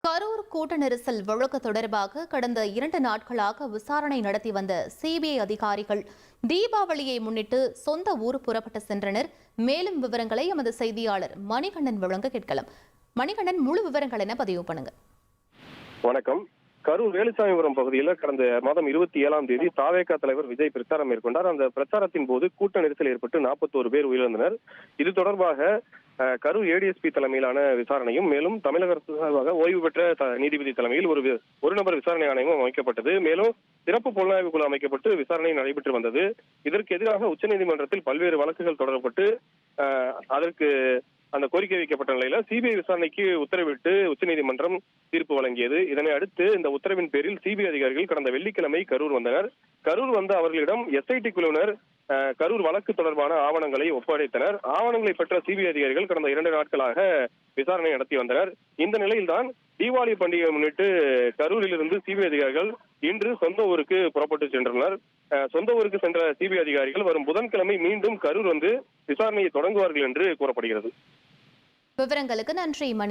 கரூர் கூட்ட நெரிசல் வழக்கு தொடர்பாக கடந்த 2 நாட்களாக விசாரணை நடத்தி வந்த சிபிஐ அதிகாரிகள் தீபாவளியை முன்னிட்டு சொந்த ஊர் புறப்பட்டு சென்றனர். மேலும் விவரங்களை எமது செய்தியாளர் மணிகண்டன் வழங்க கேட்கலாம். மணிகண்டன், முழு விவரங்கள் என்ன பதிவு பண்ணுங்க. வணக்கம். கரூர் வேலுசாமிபுரம் பகுதியில் கடந்த மாதம் 27ஆம் தேதி தாவேகா தலைவர் விஜய் பிரச்சாரம் மேற்கொண்டார். அந்த பிரச்சாரத்தின் போது கூட்ட நெரிசல் ஏற்பட்டு 41 பேர் உயிரிழந்தனர். இது தொடர்பாக கரூர் ஏடிஎஸ்பி தலைமையிலான விசாரணையும், மேலும் தமிழக அரசு சார்பாக ஓய்வு பெற்ற நீதிபதி தலைமையில் ஒரு நபர் விசாரணை ஆணையமும் அமைக்கப்பட்டது. மேலும் சிறப்பு புலனாய்வு குழு அமைக்கப்பட்டு விசாரணை நடைபெற்று வந்தது. இதற்கு எதிராக உச்சநீதிமன்றத்தில் பல்வேறு வழக்குகள் தொடரப்பட்டு அதற்கு அந்த கோரிக்கை வைக்கப்பட்ட நிலையில சிபிஐ விசாரணைக்கு உத்தரவிட்டு உச்சநீதிமன்றம் தீர்ப்பு வழங்கியது. இதனை அடுத்து இந்த உத்தரவின் பேரில் சிபிஐ அதிகாரிகள் கடந்த வெள்ளிக்கிழமை கரூர் வந்தனர். கரூர் வந்த அவர்களிடம் எஸ்ஐடி குழுவினர் கரூர் வழக்கு தொடர்பான ஆவணங்களை ஒப்படைத்தனர். ஆவணங்களை பெற்ற சிபிஐ அதிகாரிகள் கடந்த 2 நாட்களாக விசாரணை நடத்தி வந்தனர். இந்த நிலையில்தான் தீபாவளி பண்டிகையை முன்னிட்டு கரூரில் இருந்து சிபிஐ அதிகாரிகள் இன்று சொந்த ஊருக்கு புறப்பட்டு சென்றனர். சொந்த ஊருக்கு சென்ற சிபிஐ அதிகாரிகள் வரும் புதன்கிழமை மீண்டும் கரூர் வந்து விசாரணையை தொடங்குவார்கள் என்று கூறப்படுகிறது. விவரங்களுக்கு நன்றி மணி.